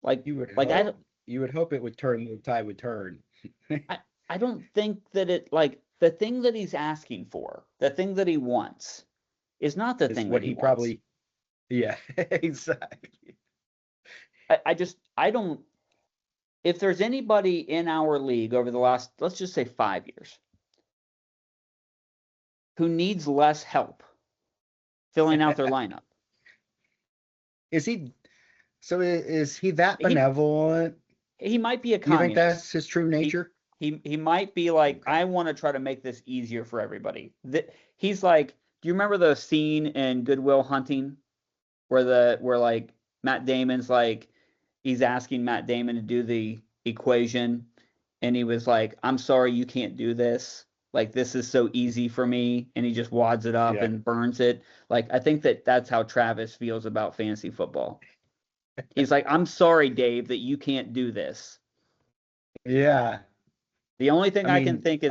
Like You would like hope, you would hope it would turn, the tide would turn. I don't think that it like the thing that he's asking for, the thing that he wants, is not the Is thing what that he wants. probably, yeah, exactly. I don't. If there's anybody in our league over the last, let's just say 5 years, who needs less help filling out their lineup, Is he? So is he that benevolent? he might be a Do you think communist. that's his true nature? He might be like, Okay. I want to try to make this easier for everybody. He's like, do you remember the scene in Good Will Hunting where like Matt Damon's like, he's asking Matt Damon to do the equation, and he was like, I'm sorry, you can't do this. Like, this is so easy for me, and he just wads it up Yeah. and burns it. Like, I think that's how Travis feels about fantasy football. He's like, I'm sorry, Dave, that you can't do this. Yeah. The only thing I can mean, think is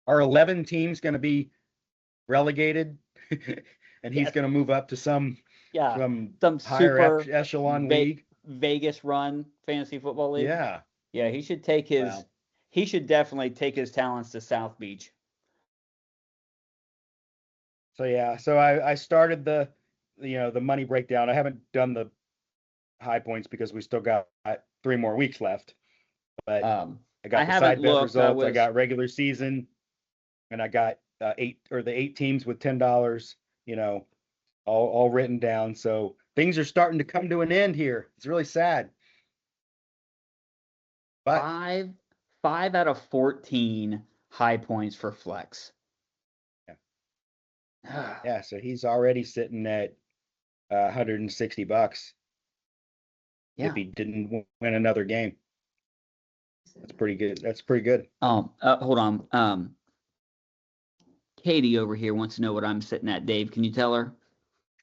are 11 teams going to be relegated, and he's Yes. going to move up to some some higher super echelon league? Vegas run fantasy football league. Yeah. Yeah, he should take his. Wow. He should definitely take his talents to South Beach. So yeah, so I started the money breakdown. I haven't done the high points because we still got 3 more weeks left. But I got the side bet results. I got regular season, and I got the 8 teams with $10. All written down. So things are starting to come to an end here. It's really sad. But 5 out of 14 high points for flex. Yeah. Yeah. So he's already sitting at $160 if he didn't win another game. That's pretty good. That's pretty good. Hold on. Katie over here wants to know what I'm sitting at. Dave, can you tell her?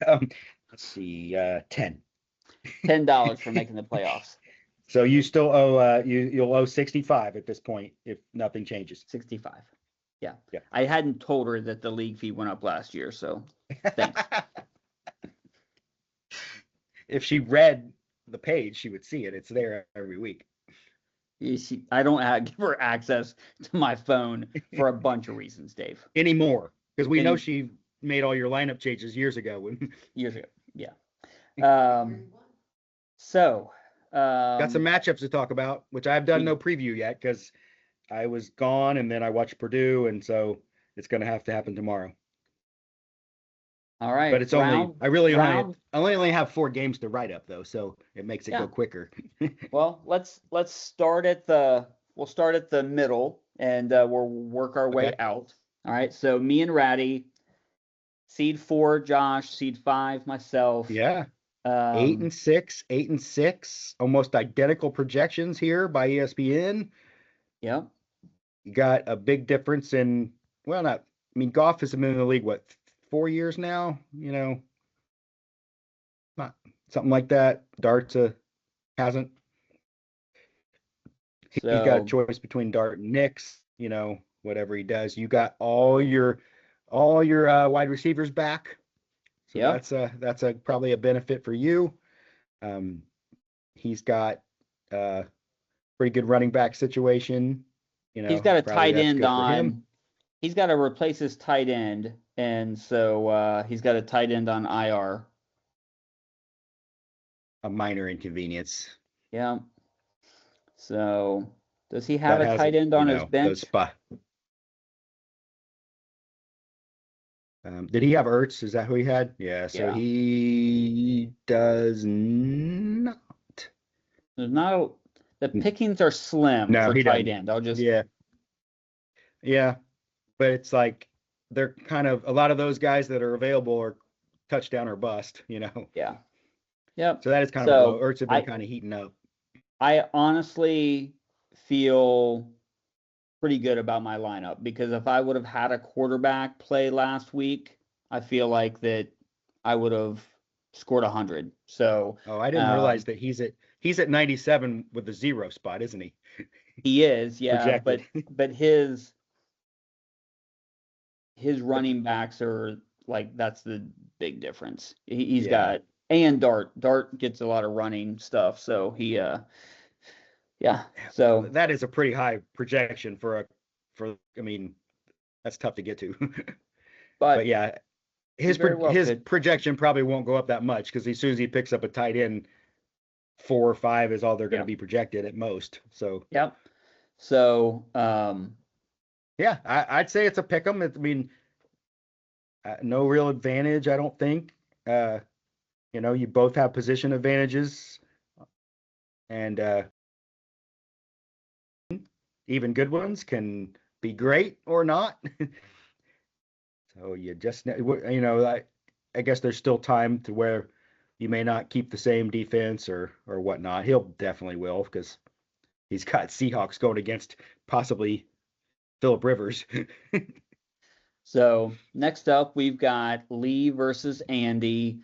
Let's see. 10. $10 for making the playoffs. So you still owe you'll owe 65 at this point if nothing changes. 65. Yeah. Yeah. I hadn't told her that the league fee went up last year, so thanks. If she read the page, she would see it. It's there every week. I don't give her access to my phone for a bunch of reasons, Dave. Anymore, because we know she made all your lineup changes years ago. Years ago, yeah. So got some matchups to talk about, which I've done no preview yet because I was gone and then I watched Purdue, and so it's going to have to happen tomorrow. All right, but it's only have 4 games to write up though, so it makes it go quicker. Well, let's start at the middle and we'll work our way out. All right, so me and Ratty, seed 4, Josh, seed 5, myself. Yeah. 8 and 6, 8 and 6, almost identical projections here by ESPN. Yep. You got a big difference in Goff has been in the league 4 years now, not something like that. Dart's hasn't. He's got a choice between Dart and Nix, whatever he does. You got all your wide receivers back. So that's probably a benefit for you. He's got a pretty good running back situation. He's got a tight end on. He's got to replace his tight end, and so he's got a tight end on IR. A minor inconvenience. Yeah. So does he have a tight end on his bench? Did he have Ertz? Is that who he had? Yeah. So he does not. There's no. The pickings are slim for tight end. I'll just. Yeah. But it's like they're kind of a lot of those guys that are available are touchdown or bust. Yeah. Yep. So that is kind of low. Ertz have been kind of heating up. I honestly feel pretty good about my lineup because if I would have had a quarterback play last week, I feel like that I would have scored 100. So Oh, I didn't realize that he's at 97 with the 0 spot, isn't he? he is, yeah, Projected. but his running backs are like that's the big difference. He's Yeah. got and Dart gets a lot of running stuff, so he yeah. So That is a pretty high projection for I mean, that's tough to get to. But yeah, his very well his could. projection probably won't go up that much because as soon as he picks up a tight end, 4 or 5 is all they're going to be projected at most. So Yep. So yeah, I'd say it's a pick 'em. I mean, no real advantage, I don't think. You both have position advantages, and even good ones can be great or not. So you just, I guess there's still time to where you may not keep the same defense or whatnot. He'll definitely will because he's got Seahawks going against possibly Philip Rivers. so next up we've got Lee versus Andy.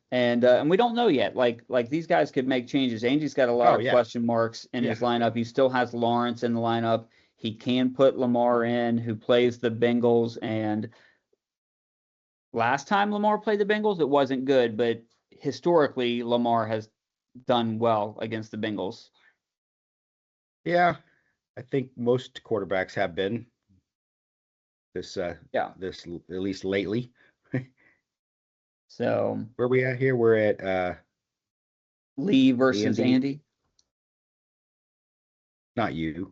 And we don't know yet. Like these guys could make changes. Andy's got a lot of question marks in his lineup. He still has Lawrence in the lineup. He can put Lamar in, who plays the Bengals. And last time Lamar played the Bengals, it wasn't good, but historically Lamar has done well against the Bengals. Yeah, I think most quarterbacks have been this at least lately. So where are we at here? We're at Lee versus Andy. Not you.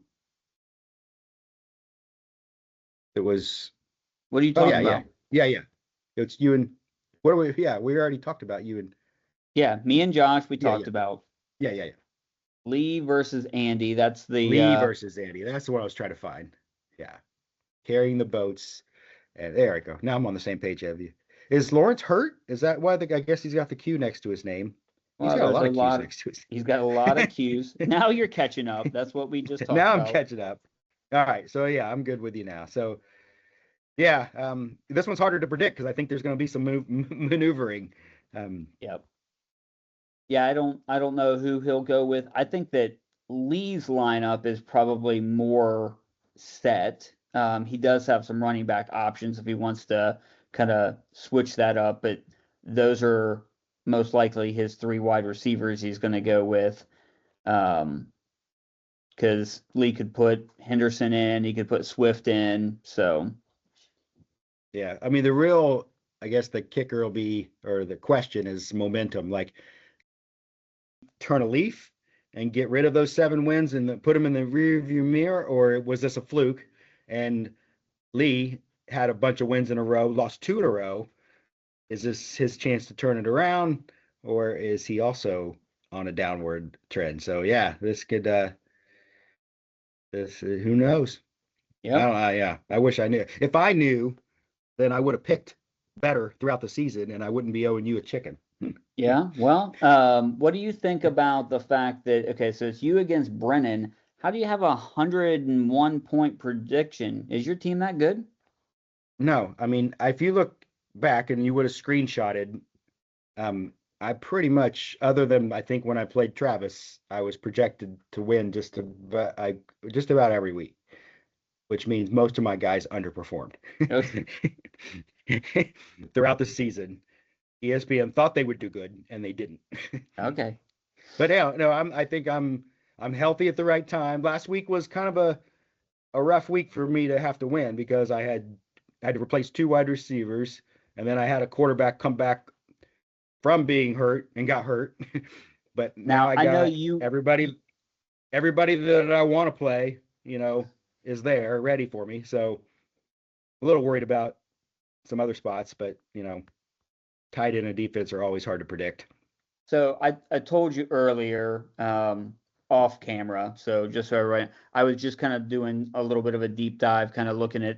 It was. What are you talking about? Yeah. It's you and what are we? Yeah, we already talked about you and. Yeah, me and Josh. We talked about. Yeah. Lee versus Andy. That's the Lee versus Andy. That's what I was trying to find. Yeah, carrying the boats, and there I go. Now I'm on the same page as you. Is Lawrence hurt? Is that why? I guess he's got the Q next to his name. He's got a lot of Q's next to his name. He's got a lot of Q's. Now you're catching up. That's what we just talked about. Now I'm catching up. All right. So yeah, I'm good with you now. So yeah, this one's harder to predict because I think there's going to be some maneuvering. Yep. Yeah, I don't know who he'll go with. I think that Lee's lineup is probably more set. He does have some running back options if he wants to kind of switch that up, but those are most likely his 3 wide receivers he's going to go with. Because Lee could put Henderson in, he could put Swift in. So yeah, I mean I guess the kicker will be, or the question is momentum. Like, turn a leaf and get rid of those 7 wins and put them in the rearview mirror, or was this a fluke? And Lee had a bunch of wins in a row, lost 2 in a row. Is this his chance to turn it around, or is he also on a downward trend? So yeah, this could who knows? yeah. I wish I knew. If I knew, then I would have picked better throughout the season, and I wouldn't be owing you a chicken. Yeah. Well, what do you think about the fact that okay, so it's you against Brennan. How do you have 101 point prediction? Is your team that good? No, I mean, if you look back and you would have screenshotted, I pretty much, other than I think when I played Travis, I was projected to win just about every week, which means most of my guys underperformed throughout the season. ESPN thought they would do good, and they didn't. Okay. But yeah, no, I think I'm healthy at the right time. Last week was kind of a rough week for me to have to win because I had to replace 2 wide receivers, and then I had a quarterback come back from being hurt and got hurt. But now I got everybody that I want to play, is there ready for me. So a little worried about some other spots, but tight end and defense are always hard to predict. So I told you earlier, off camera. So just so everybody, I was just kind of doing a little bit of a deep dive, kind of looking at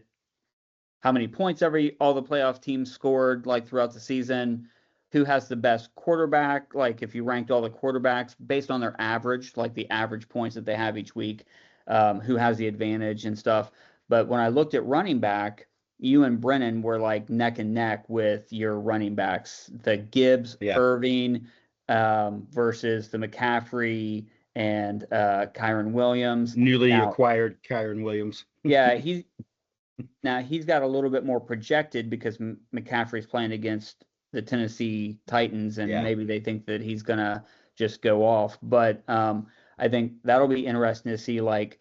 how many points all the playoff teams scored like throughout the season, who has the best quarterback, like if you ranked all the quarterbacks based on their average, like the average points that they have each week. who has the advantage and stuff. But when I looked at running back, you and Brennan were like neck and neck with your running backs, the Gibbs, Yeah. Irving versus the McCaffrey and Kyron Williams. Newly Now, acquired Kyron Williams. yeah, he's got a little bit more projected because McCaffrey's playing against the Tennessee Titans, and Yeah. maybe they think that he's gonna just go off. But I think that'll be interesting to see, like,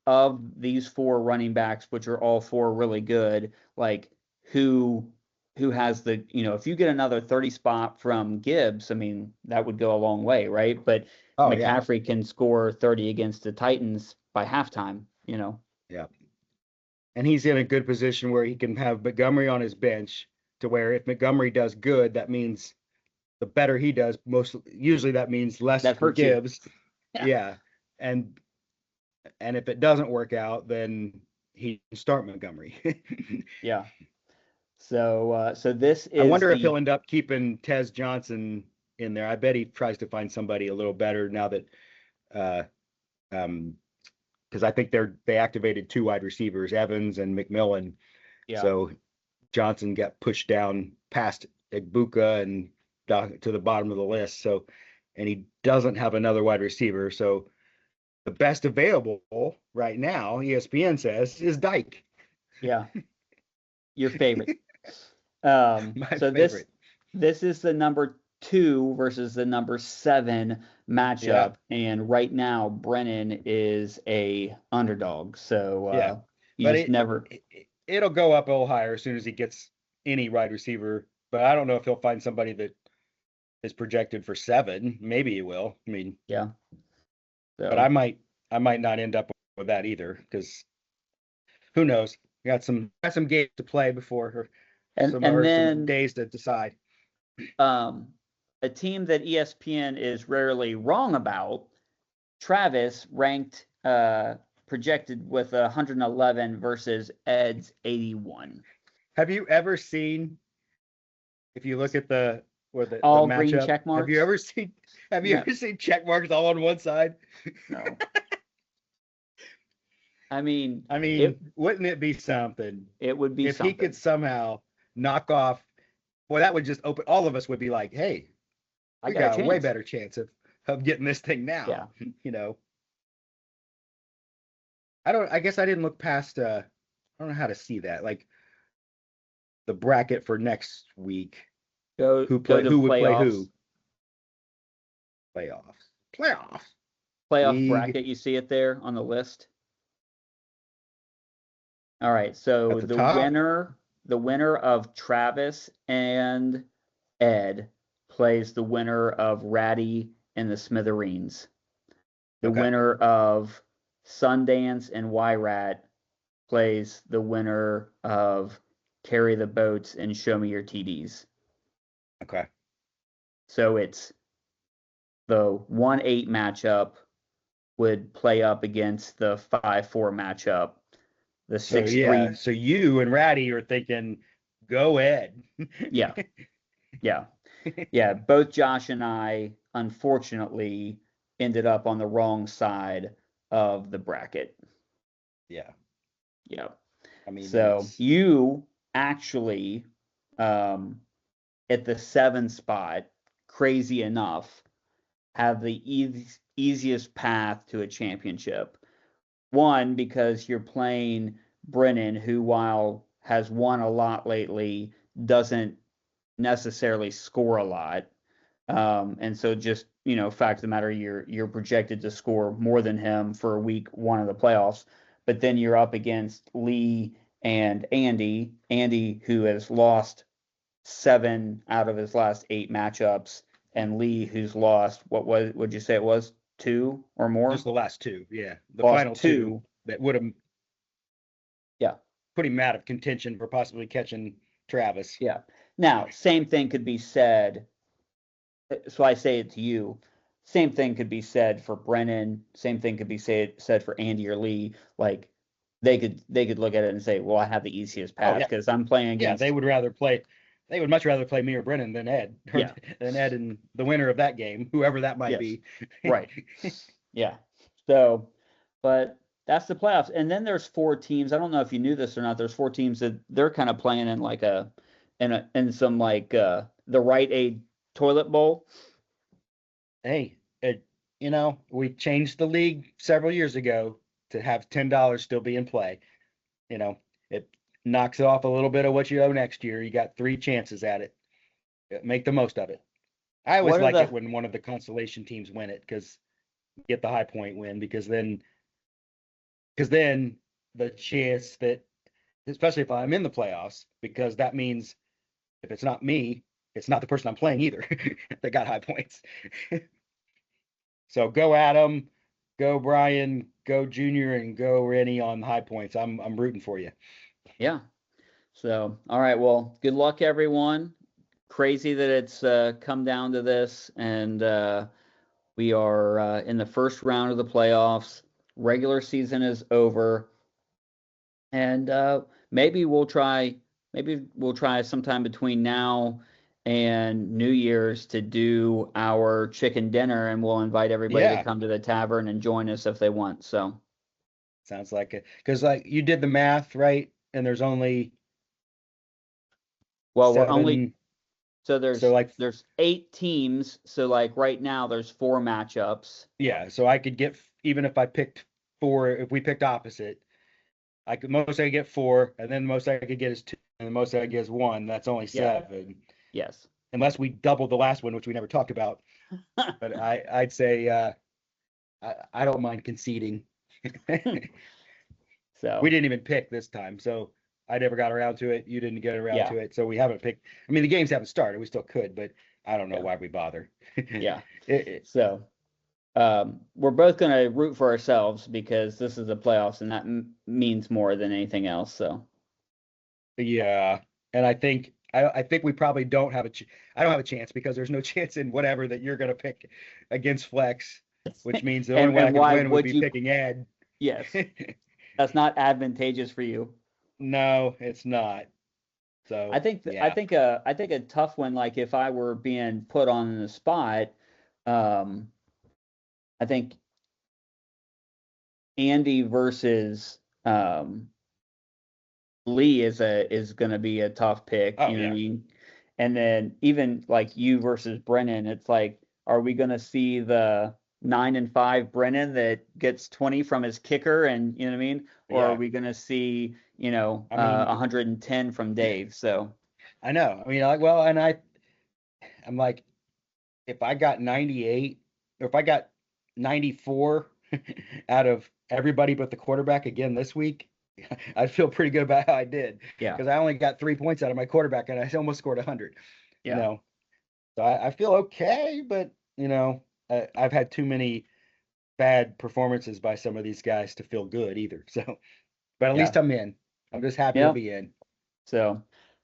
of these four running backs, which are all four really good, like who has the, if you get another 30 spot from Gibbs, I mean, that would go a long way, right? But Oh, yeah. McCaffrey can score 30 against the Titans by halftime, Yeah. And he's in a good position where he can have Montgomery on his bench, to where if Montgomery does good, that means the better he does, usually that means less That for hurts you. Gibbs. Yeah. Yeah. And if it doesn't work out, then he can start Montgomery. Yeah. So this is I wonder if he'll end up keeping Tez Johnson in there. I bet he tries to find somebody a little better now that because I think they activated 2 wide receivers, Evans and McMillan. Yeah. So Johnson got pushed down past Egbuka and down to the bottom of the list. So, and he doesn't have another wide receiver. So the best available right now, ESPN says, is Dyke. Yeah. Your favorite. My so favorite. this is the number 2 versus the number 7 matchup, and right now Brennan is a underdog. So Yeah. you But just never. It'll go up a little higher as soon as he gets any wide receiver. But I don't know if he'll find somebody that is projected for 7. Maybe he will. I mean, Yeah. So, but I might not end up with that either, because who knows? We got some games to play before, and some then days to decide. a team that ESPN is rarely wrong about, Travis ranked projected with 111 versus Ed's 81. Have you ever seen, if you look at the all the green matchup, check marks? have you ever seen check marks all on one side? No. I mean, wouldn't it be something? It would be if something. He could somehow knock off. Boy, that would just open. All of us would be like, "Hey, we got a way better chance of getting this thing now." Yeah. I guess I didn't look past. I don't know how to see that. Like the bracket for next week. Who would play who? Playoff League. Bracket. You see it there on the list. All right. So the winner of Travis and Ed plays the winner of Ratty and the Smithereens. The winner of Sundance and Y-Rat plays the winner of Carry the Boats and Show Me Your TDs. Okay. So it's the 1-8 matchup would play up against the 5-4 matchup. The 6-3. So you and Ratty are thinking, go Ed. Yeah. Both Josh and I, unfortunately, ended up on the wrong side of the bracket. Yeah. I mean, so you actually, at the 7 spot, crazy enough, have the easiest path to a championship. One, because you're playing Brennan, who, while has won a lot lately, doesn't necessarily score a lot. And so just, fact of the matter, you're projected to score more than him for week 1 of the playoffs. But then you're up against Lee and Andy, who has lost 7 out of his last 8 matchups, and Lee, who's lost, would you say it was 2 or more? Just the last 2, yeah. The lost final 2 that would have put him out of contention for possibly catching Travis. Yeah. Now, same thing could be said. So I say it to you. Same thing could be said for Brennan. Same thing could be said for Andy or Lee. Like they could look at it and say, "Well, I have the easiest path because I'm playing against." Yeah, they would much rather play me or Brennan than Ed. Than Ed and the winner of that game, whoever that might be. Right. Yeah. So, but That's the playoffs. And then there's 4 teams. I don't know if you knew this or not. There's 4 teams that they're kind of playing in like in some like the Rite Aid toilet bowl. Hey, we changed the league several years ago to have $10 still be in play. It knocks off a little bit of what you owe next year. You got 3 chances at it. Make the most of it. I always like it when one of the consolation teams win it, because get the high point win, because then the chance that, especially if I'm in the playoffs, because that means if it's not me, it's not the person I'm playing either that got high points. So go Adam, go Brian, go Junior, and go Rennie on high points. I'm rooting for you. Yeah. So, all right. Well, good luck, everyone. Crazy that it's come down to this, and we are in the first round of the playoffs. Regular season is over, and maybe we'll try sometime between now and New Year's to do our chicken dinner, and we'll invite everybody to come to the tavern and join us if they want. So sounds like it, because like you did the math right, and there's only we're only there's 8 teams, so like right now there's 4 matchups. Yeah, so I could get, even if I picked 4, if we picked opposite, I could get 4, and then the most I could get is 2, and the most I could get is 1. That's only 7. Yes. Unless we doubled the last one, which we never talked about. But I'd say I don't mind conceding. So we didn't even pick this time, so I never got around to it. You didn't get around to it, so we haven't picked. I mean, the games haven't started. We still could, but I don't know why we bother. So we're both going to root for ourselves, because this is the playoffs, and that means more than anything else. So yeah, and I think we probably don't have I don't have a chance, because there's no chance in whatever that you're going to pick against Flex, which means the only way I could win would be picking Ed. Yes. That's not advantageous for you. No, it's not. So I think a tough one, like if I were being put on the spot, I think Andy versus Lee is going to be a tough pick. You know what I mean? And then even like you versus Brennan, it's like, are we going to see the 9-5 Brennan that gets 20 from his kicker, and you know what I mean? Or are we going to see 110 from Dave? So I know. I mean, I'm like, if I got 98, or if I got 94 out of everybody but the quarterback again this week, I'd feel pretty good about how I did. Yeah. Because I only got 3 points out of my quarterback, and I almost scored 100. Yeah. So I feel okay, but I've had too many bad performances by some of these guys to feel good either. So, but at least I'm in. I'm just happy to be in. So,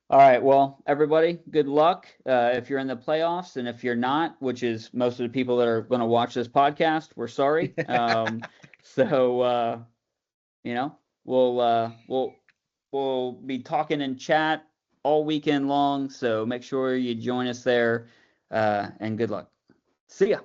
all right. Well, everybody, good luck if you're in the playoffs, and if you're not, which is most of the people that are going to watch this podcast, we're sorry. So, we'll be talking in chat all weekend long. So make sure you join us there, and good luck. See ya.